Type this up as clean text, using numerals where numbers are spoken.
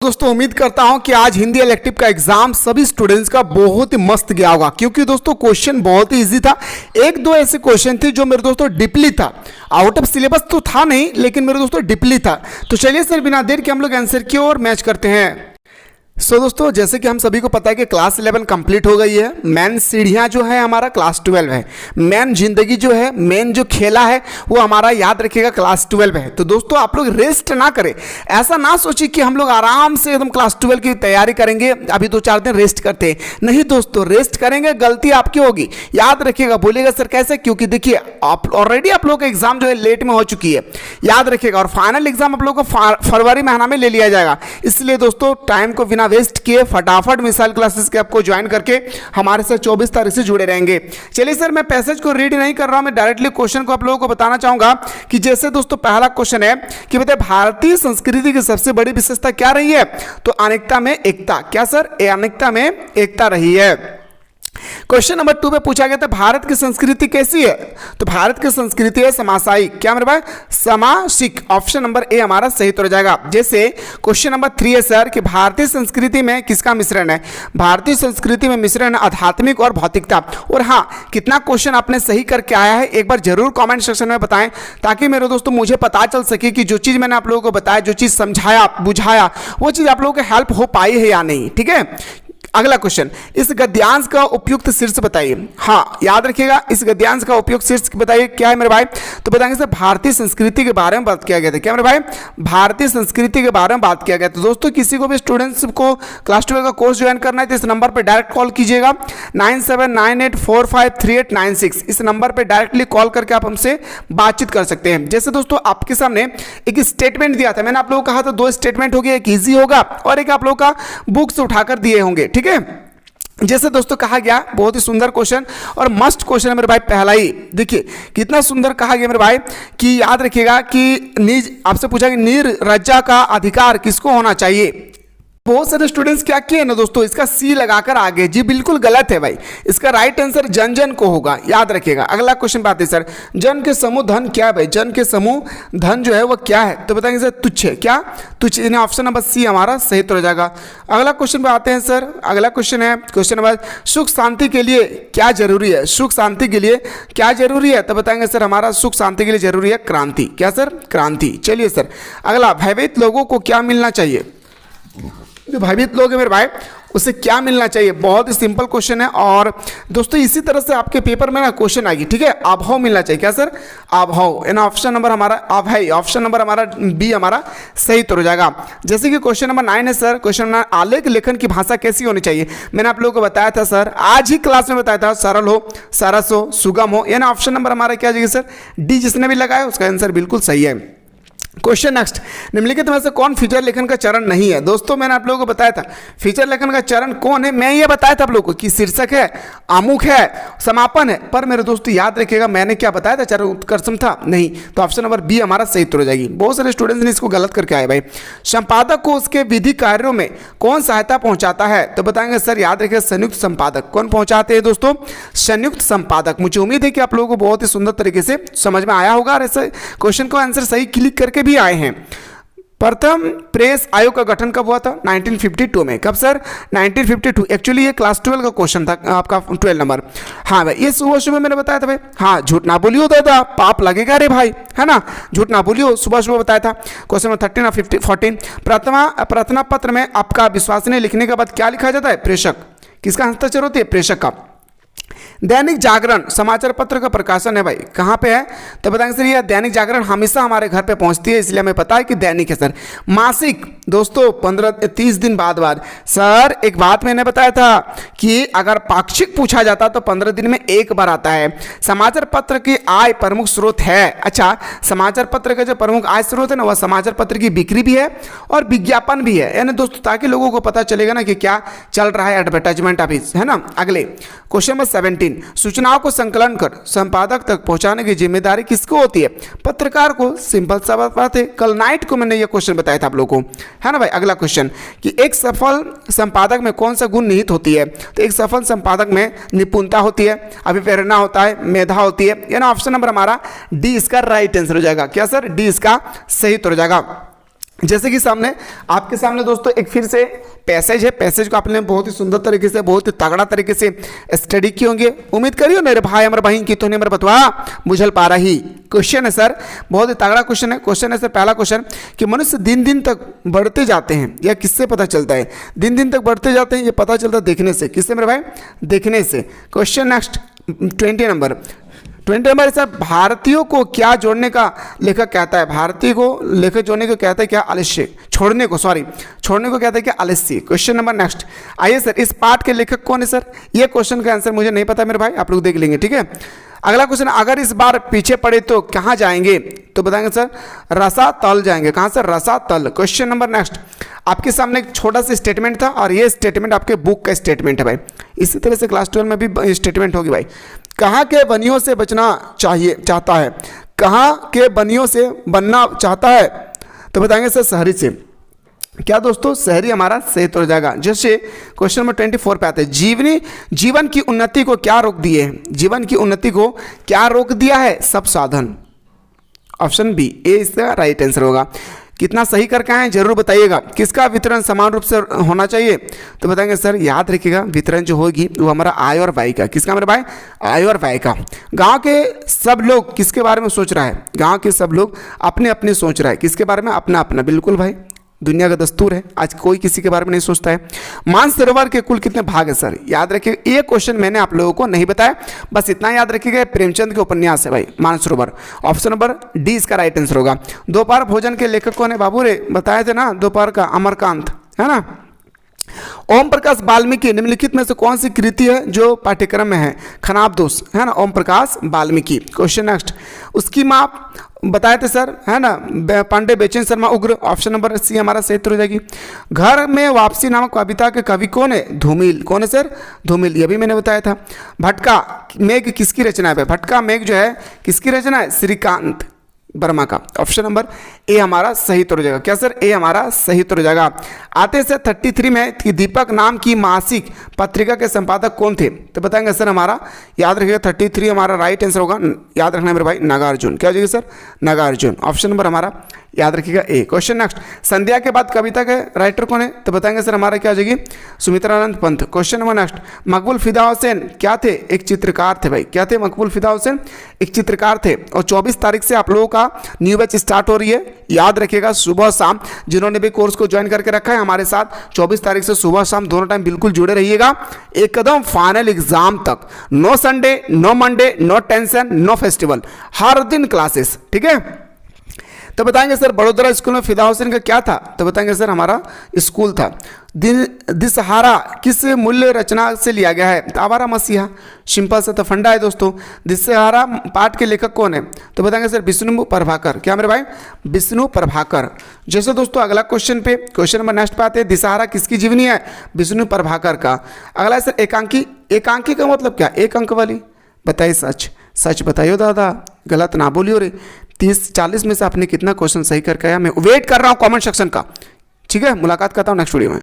दोस्तों उम्मीद करता हूं कि आज हिंदी इलेक्टिव का एग्जाम सभी स्टूडेंट्स का बहुत ही मस्त गया होगा, क्योंकि दोस्तों क्वेश्चन बहुत ही इजी था। एक दो ऐसे क्वेश्चन थे जो मेरे दोस्तों डीपली था, आउट ऑफ सिलेबस तो था नहीं, लेकिन मेरे दोस्तों डीपली था। तो चलिए सर बिना देर के हम लोग आंसर की ओर मैच करते हैं। दोस्तों जैसे कि हम सभी को पता है कि क्लास 11 कंप्लीट हो गई है। मेन सीढ़ियाँ जो है हमारा क्लास 12 है। मेन जिंदगी जो है, मेन जो खेला है वो हमारा याद रखिएगा क्लास 12 है। तो दोस्तों आप लोग रेस्ट ना करें, ऐसा ना सोचिए कि हम लोग आराम से एकदम क्लास 12 की तैयारी करेंगे, अभी 2-4 दिन रेस्ट करते हैं। नहीं दोस्तों, रेस्ट करेंगे गलती आपकी होगी। याद रखिएगा, बोलिएगा सर कैसे, क्योंकि देखिए आप ऑलरेडी आप लोग का एग्जाम जो है लेट में हो चुकी है, याद रखिएगा। और फाइनल एग्जाम आप लोग को फरवरी महीना में ले लिया जाएगा। इसलिए दोस्तों टाइम को बिना वेस्ट किए फटाफट मिसाइल क्लासेस के आपको ज्वाइन करके हमारे साथ 24 तारीख से जुड़े रहेंगे। चलिए सर, मैं पैसेज को रीड नहीं कर रहा हूं, मैं डायरेक्टली क्वेश्चन को आप लोगों को बताना चाहूंगा कि जैसे दोस्तों पहला क्वेश्चन है कि बताइए भारतीय संस्कृति की सबसे बड़ी विशेषता क्या रही है? तो अनेकता में एकता। क्या सर? अनेकता में एकता रही है। क्वेश्चन नंबर 2 पे पूछा गया था भारत की संस्कृति कैसी है? तो भारत की संस्कृति है समासायिक। क्या मेरे भाई? समासिक। ऑप्शन नंबर ए हमारा सही तो हो जाएगा। जैसे क्वेश्चन नंबर 3 है सर कि भारतीय संस्कृति में किसका मिश्रण है? भारतीय संस्कृति में मिश्रण आध्यात्मिक और भौतिकता। और हाँ, कितना क्वेश्चन आपने सही करके आया है एक बार जरूर कॉमेंट सेक्शन में बताएं, ताकि मेरे दोस्तों मुझे पता चल सके कि जो चीज़ मैंने आप लोगों को बताया, जो चीज़ समझाया बुझाया, वो चीज़ आप लोगों को हेल्प हो पाई है या नहीं। ठीक है, अगला क्वेश्चन, इस गद्यांश का उपयुक्त शीर्ष बताइए। हाँ याद रखिएगा, इस गद्यांश का उपयुक्त शीर्ष बताइए। क्या है मेरे भाई? तो बताएंगे सर भारतीय संस्कृति के बारे में बात किया गया था। क्या मेरे भाई? भारतीय संस्कृति के बारे में बात किया गया। तो दोस्तों किसी को भी स्टूडेंट्स को क्लास 12 का कोर्स ज्वाइन करना है तो इस नंबर पर डायरेक्ट कॉल कीजिएगा 9798453896। इस नंबर पर डायरेक्टली कॉल करके आप हमसे बातचीत कर सकते हैं। जैसे दोस्तों आपके सामने एक स्टेटमेंट दिया था, मैंने आप लोगों को कहा था 2 स्टेटमेंट हो गया, एक ईजी होगा और एक आप लोगों का बुक से उठाकर दिए होंगे। ठीक है, जैसे दोस्तों कहा गया, बहुत ही सुंदर क्वेश्चन और मस्ट क्वेश्चन है मेरे भाई। पहला ही देखिए कितना सुंदर कहा गया मेरे भाई कि याद रखिएगा कि निज, आपसे पूछा कि नीरजा का अधिकार किसको होना चाहिए? बहुत सारे स्टूडेंट्स क्या किए ना दोस्तों, इसका सी लगाकर आगे, जी बिल्कुल गलत है भाई। इसका राइट आंसर जन जन को होगा, याद रखिएगा। अगला क्वेश्चन बात है सर, जन के समूह धन क्या है भाई? जन के समूह धन जो है वो क्या है? तो बताएंगे सर तुच्छ है। क्या? तुच्छ। यानी ऑप्शन नंबर सी हमारा सही तो हो जाएगा। अगला क्वेश्चन पे आते हैं सर। अगला क्वेश्चन है क्वेश्चन नंबर, सुख शांति के लिए क्या जरूरी है? सुख शांति के लिए क्या जरूरी है? तो बताएंगे सर हमारा सुख शांति के लिए जरूरी है क्रांति। क्या सर? क्रांति। चलिए सर अगला, भयभीत लोगों को क्या मिलना चाहिए? जो भयभीत लोग हैं मेरे भाई उसे क्या मिलना चाहिए? बहुत ही सिंपल क्वेश्चन है और दोस्तों इसी तरह से आपके पेपर में ना क्वेश्चन आएगी। ठीक है, आभाव मिलना चाहिए। क्या सर? आभाव। यानी ऑप्शन नंबर हमारा अभय, ऑप्शन नंबर हमारा बी हमारा सही तो हो जाएगा। जैसे कि क्वेश्चन नंबर 9 है सर, क्वेश्चन नंबर आलेख लेखन की भाषा कैसी होनी चाहिए? मैंने आप लोगों को बताया था सर, आज ही क्लास में बताया था, सरल हो, सरस हो, सुगम हो। यानी ऑप्शन नंबर हमारा क्या जाएगा सर? डी। जिसने भी लगाया उसका आंसर बिल्कुल सही है। क्वेश्चन नेक्स्ट, निम्नलिखित में से कौन फीचर लेखन का चरण नहीं है? दोस्तों मैंने आप लोगों को बताया था फीचर लेखन का चरण कौन है, मैं ये बताया था आप लोगों को कि शीर्षक है, आमुख है, समापन है। पर मेरे दोस्तों याद रखिएगा मैंने क्या बताया था, चरण उत्कर्षण था नहीं। तो ऑप्शन नंबर बी हमारा सही उत्तर हो जाएगी। बहुत सारे स्टूडेंट्स ने इसको गलत करके आए भाई। संपादक को उसके विधि कार्यों में कौन सहायता पहुंचाता है? तो बताएंगे सर याद रखिएगा संयुक्त संपादक। कौन पहुंचाते हैं दोस्तों? संयुक्त संपादक। मुझे उम्मीद है कि आप लोगों को बहुत ही सुंदर तरीके से समझ में आया होगा और ऐसे क्वेश्चन का आंसर सही क्लिक करके भी आए हैं। प्रथम प्रेस आयोग का गठन कब हुआ था? 1952 में। कब सर? 1952। एक्चुअली ये क्लास 12 का क्वेश्चन था आपका 12 नंबर। हाँ भाई, ये सुबह सुबह मैंने बताया था भाई। हाँ, झूठ ना बोलियो दादा, पाप लगेगा रे भाई, है ना, झूठ ना बोलियो, सुबह सुबह बताया था। क्वेश्चन नंबर 13 और 14, प्रार्थना पत्र में आपका विश्वसनीय लिखने के बाद क्या लिखा जाता है? प्रेषक। किसका हस्ताक्षर होती है? प्रेषक का। दैनिक जागरण समाचार पत्र का प्रकाशन है भाई, कहाँ पे है? तो बताएंगे सर ये दैनिक जागरण हमेशा हमारे घर पे पहुंचती है, इसलिए हमें पता है कि दैनिक है सर। मासिक दोस्तों 15-30 दिन बाद सर एक बात मैंने बताया था कि अगर पाक्षिक पूछा जाता तो 15 दिन में एक बार आता है। समाचार पत्र की आय प्रमुख स्रोत है। अच्छा, समाचार पत्र का जो प्रमुख आय स्रोत है ना, वह समाचार पत्र की बिक्री भी है और विज्ञापन भी है। यानी दोस्तों ताकि लोगों को पता चलेगा ना कि क्या चल रहा है, एडवर्टाइजमेंट ऑफिस, है ना। अगले क्वेश्चन नंबर 17, सूचनाओं को संकलन कर संपादक तक पहुंचाने की जिम्मेदारी किसको होती है? पत्रकार को। सिंपल सा बात है, कल नाइट को मैंने ये क्वेश्चन बताया था आप लोगों को, है ना भाई। अगला क्वेश्चन कि एक सफल संपादक में कौन सा गुण निहित होती है? तो एक सफल संपादक में निपुणता होती है, अभिप्रेरणा होता है, मेधा होती है। यानी ऑप्शन नंबर हमारा डी इसका राइट आंसर हो जाएगा। क्या सर? डी इसका सही उत्तर हो जाएगा। जैसे कि सामने आपके सामने दोस्तों एक फिर से पैसेज है। पैसेज को आपने बहुत ही सुंदर तरीके से, बहुत ही तगड़ा तरीके से स्टडी किए होंगे। उम्मीद करियो मेरे भाई हमारे बहन की तो मेरे बतवा बुझल पा रही। क्वेश्चन है सर, बहुत ही तगड़ा क्वेश्चन है। क्वेश्चन है सर, पहला क्वेश्चन कि मनुष्य दिन दिन तक बढ़ते जाते हैं, यह किससे पता चलता है? दिन दिन तक बढ़ते जाते हैं ये पता चलता है देखने से। किससे मेरे भाई? देखने से। क्वेश्चन नेक्स्ट 20 नंबर सर, भारतीयों को क्या जोड़ने का लेखक कहता है? भारतीय को लेखक जोड़ने को कहता है क्या? आलस्य। छोड़ने को कहता है क्या? आलस्य। Question number next. आइए सर, इस पाठ के लेखक कौन है सर? ये क्वेश्चन का आंसर मुझे नहीं पता मेरे भाई, आप लोग देख लेंगे, ठीक है। अगला क्वेश्चन, अगर इस बार पीछे पड़े तो कहाँ जाएंगे? तो बताएंगे सर रसातल जाएंगे। कहाँ सर? रसातल। क्वेश्चन नंबर नेक्स्ट, आपके सामने एक छोटा सा स्टेटमेंट था और ये स्टेटमेंट आपके बुक का स्टेटमेंट है भाई। इसी तरह से क्लास 12 में भी स्टेटमेंट होगी भाई। कहाँ के बनियों से बचना चाहता है? कहाँ के बनियों से बनना चाहता है? तो बताएंगे सर शहरी से। क्या दोस्तों? शहरी हमारा सही तो हो जाएगा। जैसे क्वेश्चन नंबर 24 पे आते हैं, जीवन की उन्नति को क्या रोक दिए है? जीवन की उन्नति को क्या रोक दिया है? सब साधन। ऑप्शन बी, ए इसका राइट आंसर होगा। कितना सही करके आए जरूर बताइएगा। किसका वितरण समान रूप से होना चाहिए? तो बताएंगे सर, याद रखिएगा वितरण जो होगी वो हमारा आय और व्यय का। किसका मेरे भाई? आय और व्यय का। गांव के सब लोग किसके बारे में सोच रहा है? गांव के सब लोग अपने अपने सोच रहा है। किसके बारे में? अपना अपना। बिल्कुल भाई, दुनिया का दस्तूर है, आज कोई किसी के बारे में नहीं सोचता है। मानसरोवर के कुल कितने भाग है सर? याद रखिएगा, ये क्वेश्चन मैंने आप लोगों को नहीं बताया, बस इतना याद रखिएगा प्रेमचंद के उपन्यास है भाई मानसरोवर। ऑप्शन नंबर डी इसका राइट आंसर होगा। दोपहर भोजन के लेखक कौन है? बाबू रे बताए थे ना, दोपहर का अमरकांत है ना। ओम प्रकाश वाल्मीकि निम्नलिखित में से कौन सी कृति है जो पाठ्यक्रम में है? खनाबदोष है ना, ओम प्रकाश वाल्मीकि। क्वेश्चन नेक्स्ट, उसकी माप बताए थे सर है ना, पांडे बेचन शर्मा उग्र। ऑप्शन नंबर सी हमारा सही उत्तर हो जाएगी। घर में वापसी नामक कविता के कवि कौन है? धूमिल। कौन है सर? धूमिल, ये भी मैंने बताया था। भटका मेघ किसकी रचना है? भटका मेघ जो है किसकी रचना है? श्रीकांत वर्मा का। ऑप्शन नंबर ए हमारा सही उत्तर हो जाएगा। क्या सर? ए हमारा सही उत्तर हो जाएगा। आते सर 33 में कि दीपक नाम की मासिक पत्रिका के संपादक कौन थे? तो बताएंगे सर हमारा, याद रखिएगा 33 हमारा राइट आंसर होगा। याद रखना मेरे भाई, नागार्जुन। क्या हो जाएगा सर? नागार्जुन। ऑप्शन नंबर हमारा याद रखिएगा ए। क्वेश्चन नेक्स्ट, संध्या के बाद कविता के राइटर कौन है? तो बताएंगे सर हमारा क्या हो जाएगी? Sumitranand Pant. Question number next, मकबूल फिदा हुसैन क्या थे? एक चित्रकार थे भाई। क्या थे मकबूल फिदा हुसैन? एक चित्रकार थे। और 24 तारीख से आप लोगों का न्यू बैच स्टार्ट हो रही है, याद रखिएगा सुबह शाम। जिन्होंने भी कोर्स को ज्वाइन करके रखा है हमारे साथ, 24 तारीख से सुबह शाम दोनों टाइम बिल्कुल जुड़े रहिएगा एकदम फाइनल एग्जाम तक। No Sunday, no Monday, no tension, no festival, हर दिन क्लासेस, ठीक है। तो बताएंगे सर बड़ोदरा स्कूल में फिदा हुसैन का क्या था? तो बताएंगे सर हमारा स्कूल था। दिसहारा किस मूल्य रचना से लिया गया है? तो आवारा मसीहा। सिंपल सा तो फंडा है दोस्तों। दिसहारा पाठ के लेखक कौन है? तो बताएंगे सर विष्णु प्रभाकर। क्या मेरे भाई? विष्णु प्रभाकर। जैसे दोस्तों अगला क्वेश्चन पे, क्वेश्चन नंबर नेक्स्ट पे आते हैं, दिसहारा किसकी जीवनी है? विष्णु प्रभाकर का। अगला है सर एकांकी। एकांकी का मतलब क्या? एक अंक वाली। बताइए सच, सच बताइयो दादा, गलत ना बोलियो रे। 30-40 में से आपने कितना क्वेश्चन सही करके आया? मैं वेट कर रहा हूँ कमेंट सेक्शन का, ठीक है। मुलाकात करता हूँ नेक्स्ट वीडियो में।